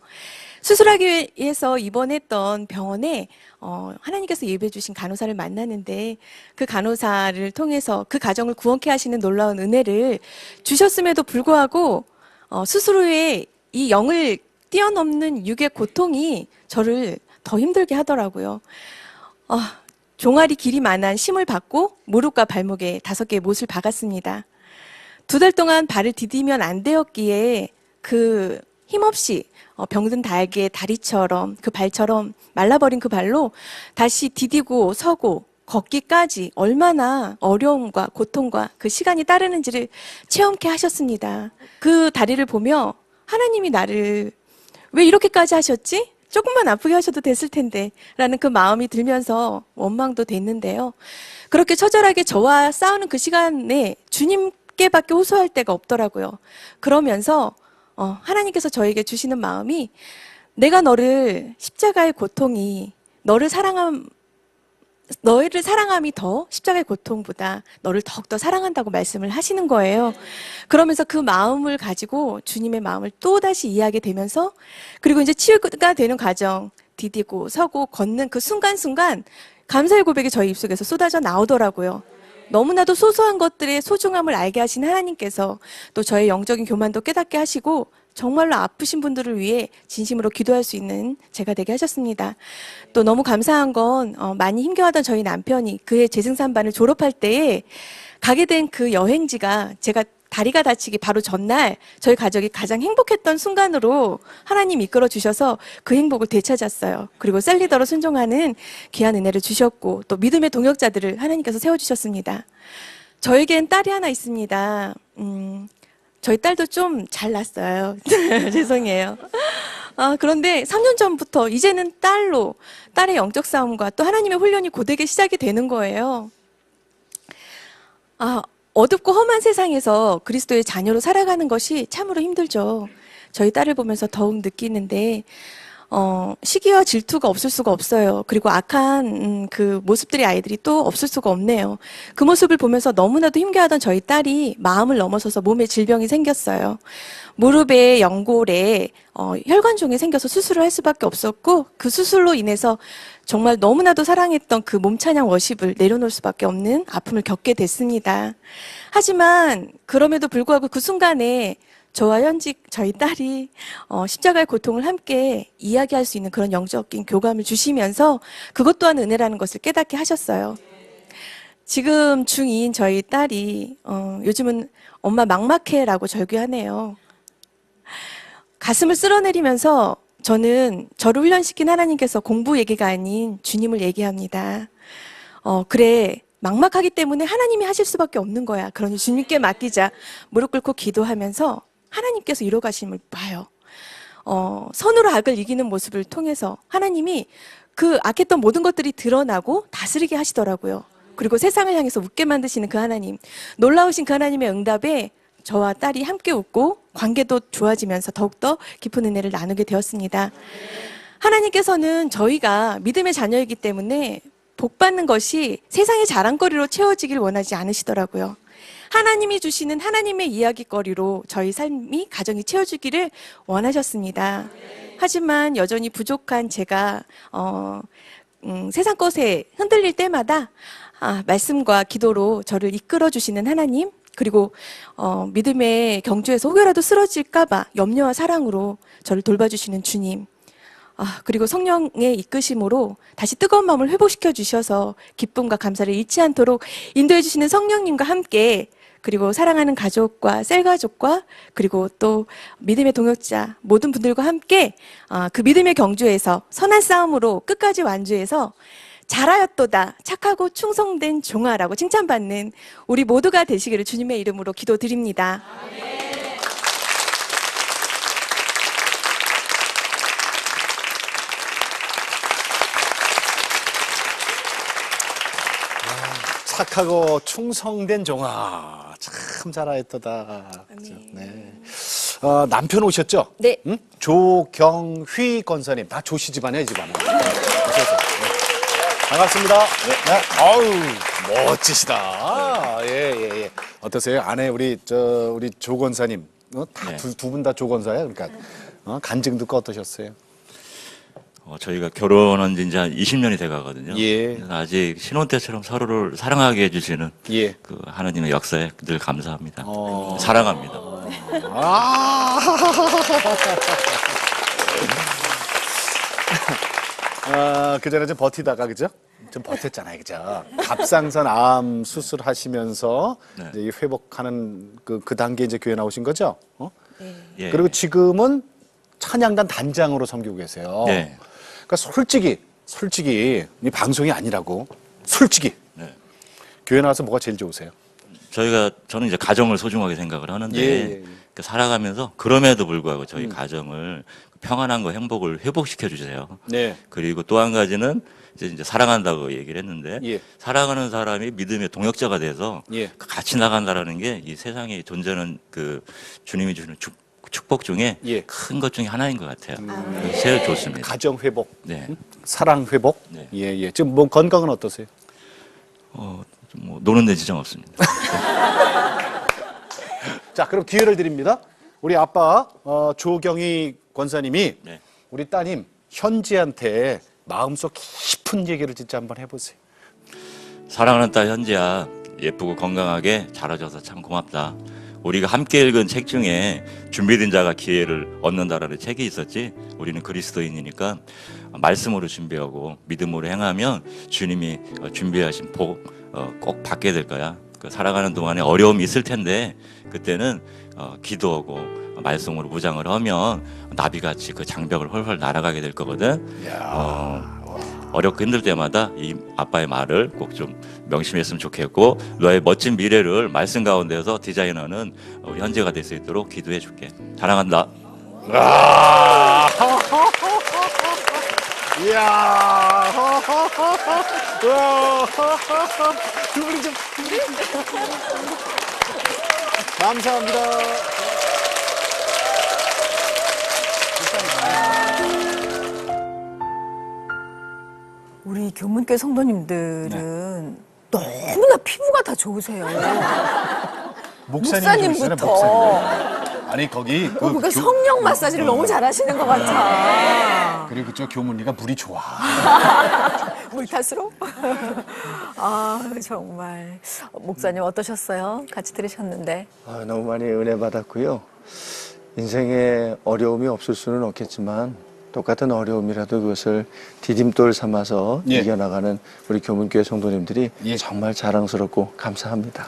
수술하기 위해서 입원했던 병원에 하나님께서 예배해 주신 간호사를 만나는데, 그 간호사를 통해서 그 가정을 구원케 하시는 놀라운 은혜를 주셨음에도 불구하고 수술 후에 이 영을 뛰어넘는 육의 고통이 저를 더 힘들게 하더라고요. 종아리 길이만한 심을 받고 무릎과 발목에 5개의 못을 박았습니다. 2달 동안 발을 디디면 안 되었기에 그 힘없이 병든 닭의 다리처럼, 그 발처럼 말라버린 그 발로 다시 디디고 서고 걷기까지 얼마나 어려움과 고통과 그 시간이 따르는지를 체험케 하셨습니다. 그 다리를 보며 하나님이 나를 왜 이렇게까지 하셨지? 조금만 아프게 하셔도 됐을 텐데 라는 그 마음이 들면서 원망도 됐는데요. 그렇게 처절하게 저와 싸우는 그 시간에 주님께밖에 호소할 데가 없더라고요. 그러면서 하나님께서 저에게 주시는 마음이 내가 너를 십자가의 고통이 너를 사랑함이 더 십자가의 고통보다 너를 더욱더 사랑한다고 말씀을 하시는 거예요. 그러면서 그 마음을 가지고 주님의 마음을 또다시 이해하게 되면서 그리고 이제 치유가 되는 과정 디디고 서고 걷는 그 순간순간 감사의 고백이 저희 입속에서 쏟아져 나오더라고요. 너무나도 소소한 것들의 소중함을 알게 하신 하나님께서 또 저의 영적인 교만도 깨닫게 하시고 정말로 아프신 분들을 위해 진심으로 기도할 수 있는 제가 되게 하셨습니다. 또 너무 감사한 건 많이 힘겨워하던 저희 남편이 그의 재생산반을 졸업할 때에 가게 된 그 여행지가 제가 다리가 다치기 바로 전날 저희 가족이 가장 행복했던 순간으로 하나님 이끌어 주셔서 그 행복을 되찾았어요. 그리고 셀리더로 순종하는 귀한 은혜를 주셨고 또 믿음의 동역자들을 하나님께서 세워주셨습니다. 저에겐 딸이 하나 있습니다. 저희 딸도 좀 잘났어요. 죄송해요. 그런데 3년 전부터 이제는 딸의 영적 싸움과 또 하나님의 훈련이 고되게 시작이 되는 거예요. 어둡고 험한 세상에서 그리스도의 자녀로 살아가는 것이 참으로 힘들죠. 저희 딸을 보면서 더욱 느끼는데 시기와 질투가 없을 수가 없어요. 그리고 악한 그 모습들의 아이들이 또 없을 수가 없네요. 그 모습을 보면서 너무나도 힘겨워하던 저희 딸이 마음을 넘어서서 몸에 질병이 생겼어요. 무릎에 연골에 혈관종이 생겨서 수술을 할 수밖에 없었고 그 수술로 인해서 정말 너무나도 사랑했던 그 몸찬양 워십을 내려놓을 수밖에 없는 아픔을 겪게 됐습니다. 하지만 그럼에도 불구하고 그 순간에 저와 현직 저희 딸이 십자가의 고통을 함께 이야기할 수 있는 그런 영적인 교감을 주시면서 그것 또한 은혜라는 것을 깨닫게 하셨어요. 지금 중2인 저희 딸이 요즘은 엄마 막막해라고 절규하네요. 가슴을 쓸어내리면서 저는 저를 훈련시킨 하나님께서 공부 얘기가 아닌 주님을 얘기합니다. 그래. 막막하기 때문에 하나님이 하실 수밖에 없는 거야. 그러니 주님께 맡기자. 무릎 꿇고 기도하면서 하나님께서 이뤄가심을 봐요. 선으로 악을 이기는 모습을 통해서 하나님이 그 악했던 모든 것들이 드러나고 다스리게 하시더라고요. 그리고 세상을 향해서 웃게 만드시는 그 하나님, 놀라우신 그 하나님의 응답에 저와 딸이 함께 웃고 관계도 좋아지면서 더욱더 깊은 은혜를 나누게 되었습니다. 하나님께서는 저희가 믿음의 자녀이기 때문에 복 받는 것이 세상의 자랑거리로 채워지길 원하지 않으시더라고요. 하나님이 주시는 하나님의 이야기거리로 저희 삶이 가정이 채워지기를 원하셨습니다. 하지만 여전히 부족한 제가 세상 것에 흔들릴 때마다 말씀과 기도로 저를 이끌어 주시는 하나님, 그리고 믿음의 경주에서 혹여라도 쓰러질까봐 염려와 사랑으로 저를 돌봐주시는 주님, 그리고 성령의 이끄심으로 다시 뜨거운 마음을 회복시켜 주셔서 기쁨과 감사를 잃지 않도록 인도해 주시는 성령님과 함께, 그리고 사랑하는 가족과 셀가족과 그리고 또 믿음의 동역자 모든 분들과 함께 그 믿음의 경주에서 선한 싸움으로 끝까지 완주해서 잘하였도다 착하고 충성된 종아라고 칭찬받는 우리 모두가 되시기를 주님의 이름으로 기도드립니다. 착하고 충성된 종아, 참 잘하였도다. 그죠? 네. 남편 오셨죠? 네. 응? 조경휘 권사님, 다 조씨 집안이에요, 집안은. 오셔서. 네. 반갑습니다. 네. 아우, 멋지시다. 예. 어떠세요? 아내 우리 조 권사님, 다 두 분 다 조 권사예요. 그러니까 간증 듣고 어떠셨어요? 저희가 결혼한 지 이제 한 20년이 돼 가거든요. 예. 그래서 아직 신혼 때처럼 서로를 사랑하게 해주시는 예. 그 하나님의 역사에 늘 감사합니다. 사랑합니다. 그전에 좀 버티다가, 그죠? 좀 버텼잖아요, 그죠? 갑상선 암 수술하시면서 네. 이제 회복하는 그 단계에 이제 교회 나오신 거죠? 예. 그리고 지금은 찬양단 단장으로 섬기고 계세요. 네. 그러니까 솔직히 이 방송이 아니라고 솔직히 네. 교회 나와서 뭐가 제일 좋으세요? 저는 이제 가정을 소중하게 생각을 하는데 예. 그 살아가면서 그럼에도 불구하고 저희 가정을 평안함과 행복을 회복시켜 주세요. 네. 그리고 또 한 가지는 이제 사랑한다고 얘기를 했는데 예. 사랑하는 사람이 믿음의 동역자가 돼서 예. 같이 나간다라는 게 이 세상에 존재하는 그 주님이 주는 축복 중에 예. 큰 것 중에 하나인 것 같아요. 그래서 제일 좋습니다. 가정 회복, 네. 사랑 회복. 네. 예, 예. 지금 뭐 건강은 어떠세요? 뭐 노는 데 지장 없습니다. 자, 그럼 기회를 드립니다. 우리 아빠 조경희 권사님이 네. 우리 따님 현지한테 마음속 깊은 얘기를 진짜 한번 해보세요. 사랑하는 딸 현지야, 예쁘고 건강하게 자라줘서 참 고맙다. 우리가 함께 읽은 책 중에 준비된 자가 기회를 얻는다라는 책이 있었지. 우리는 그리스도인이니까 말씀으로 준비하고 믿음으로 행하면 주님이 준비하신 복 꼭 받게 될 거야. 그 살아가는 동안에 어려움이 있을 텐데 그때는 기도하고 말씀으로 무장을 하면 나비같이 그 장벽을 헐헐 날아가게 될 거거든. 어렵고 힘들 때마다 이 아빠의 말을 꼭 좀 명심했으면 좋겠고 너의 멋진 미래를 말씀 가운데서 디자인하는 우리 현재가 될 수 있도록 기도해 줄게. 사랑한다. 이야. 우리 좀 감사합니다. 우리 교문교회 성도님들은 너무나 피부가 다 좋으세요. 목사님부터. 아니 거기 그러니까 성령 마사지를 너무 잘하시는 것 같아. 그리고 저 교문이가 물이 좋아. 물 탓으로? 아 정말 목사님 어떠셨어요? 같이 들으셨는데. 너무 많이 은혜 받았고요. 인생에 어려움이 없을 수는 없겠지만 똑같은 어려움이라도 그것을 디딤돌 삼아서 예. 이겨나가는 우리 교문교회 성도님들이 예. 정말 자랑스럽고 감사합니다.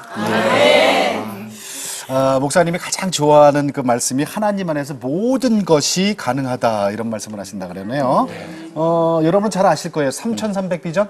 목사님이 가장 좋아하는 그 말씀이 하나님 안에서 모든 것이 가능하다 이런 말씀을 하신다 그러네요. 여러분 잘 아실 거예요. 3,300 비전?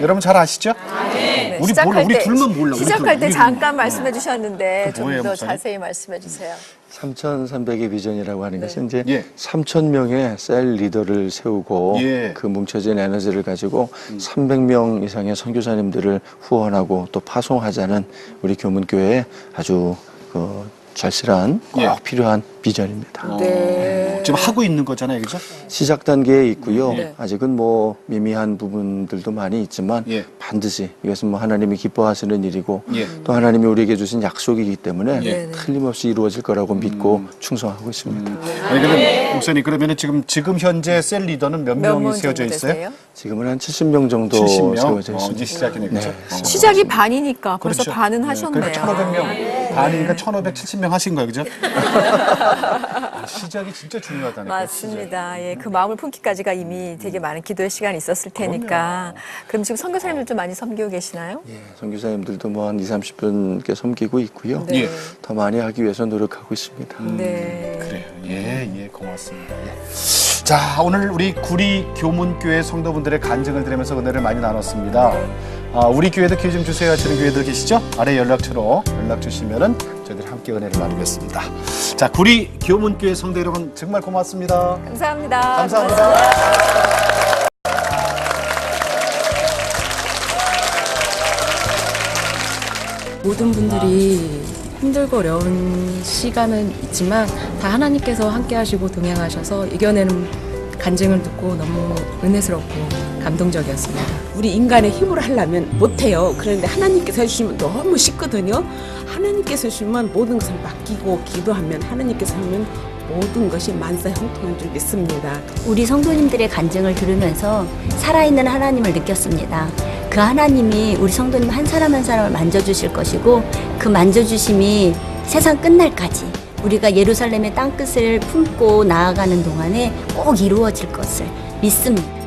여러분 잘 아시죠? 네, 우리 시작할 우리 때- 둘만 몰라. 시작할 때 우리 잠깐 말씀해 주셨는데 좀 뭐예요, 더 목사님? 자세히 말씀해 주세요. 3,300의 비전이라고 하는 것은 이제 예. 3,000명의 셀 리더를 세우고 예. 그 뭉쳐진 에너지를 가지고 300명 이상의 선교사님들을 후원하고 또 파송하자는 우리 교문교회의 아주 그 절실한 꼭 예. 필요한 비전입니다. 네. 지금 하고 있는 거잖아요, 그죠? 시작 단계에 있고요. 네. 아직은 뭐 미미한 부분들도 많이 있지만 예. 반드시 이것은 뭐 하나님이 기뻐하시는 일이고 예. 또 하나님이 우리에게 주신 약속이기 때문에 예. 틀림없이 이루어질 거라고 믿고 충성하고 있습니다. 아니 그럼 목사님 그러면은 지금 현재 셀 리더는 몇 몇 명이 명 세워져 정도 있어요? 되세요? 지금은 한 70명 정도 70명. 세워져 있습니다. 이제 시작이네, 그렇죠? 네. 시작이 반이니까 벌써 그렇죠. 반은 네, 하셨네요. 그러니까 1,500명. 반이니까 1,570명 하신 거예요, 그죠? 시작이 진짜 중요하다니까. 맞습니다. 예, 그 마음을 품기까지가 이미 되게 많은 기도의 시간이 있었을 테니까. 그럼 지금 선교사님들도 많이 섬기고 계시나요? 예, 선교사님들도 뭐 한 20-30분께 섬기고 있고요. 네. 예. 더 많이 하기 위해서 노력하고 있습니다. 네. 그래요. 예, 고맙습니다. 예. 자, 오늘 우리 구리 교문교회 성도분들의 간증을 들으면서 은혜를 많이 나눴습니다. 우리 교회도 기회 좀 주세요 하시는 교회들 계시죠? 아래 연락처로 연락 주시면은 저희들이 함께 은혜를 나누겠습니다. 자, 구리 교문교회 성도 여러분 정말 고맙습니다. 감사합니다. 감사합니다. 모든 분들이 힘들고 어려운 시간은 있지만 다 하나님께서 함께 하시고 동행하셔서 이겨내는 간증을 듣고 너무 은혜스럽고 감동적이었습니다. 우리 인간의 힘으로 하려면 못해요. 그런데 하나님께서 해주시면 너무 쉽거든요. 하나님께서 해주시면 모든 것을 맡기고 기도하면 하나님께서 하면 모든 것이 만사형통한 줄 믿습니다. 우리 성도님들의 간증을 들으면서 살아있는 하나님을 느꼈습니다. 그 하나님이 우리 성도님 한 사람 한 사람을 만져주실 것이고 그 만져주심이 세상 끝날까지 우리가 예루살렘의 땅끝을 품고 나아가는 동안에 꼭 이루어질 것을 믿습니다.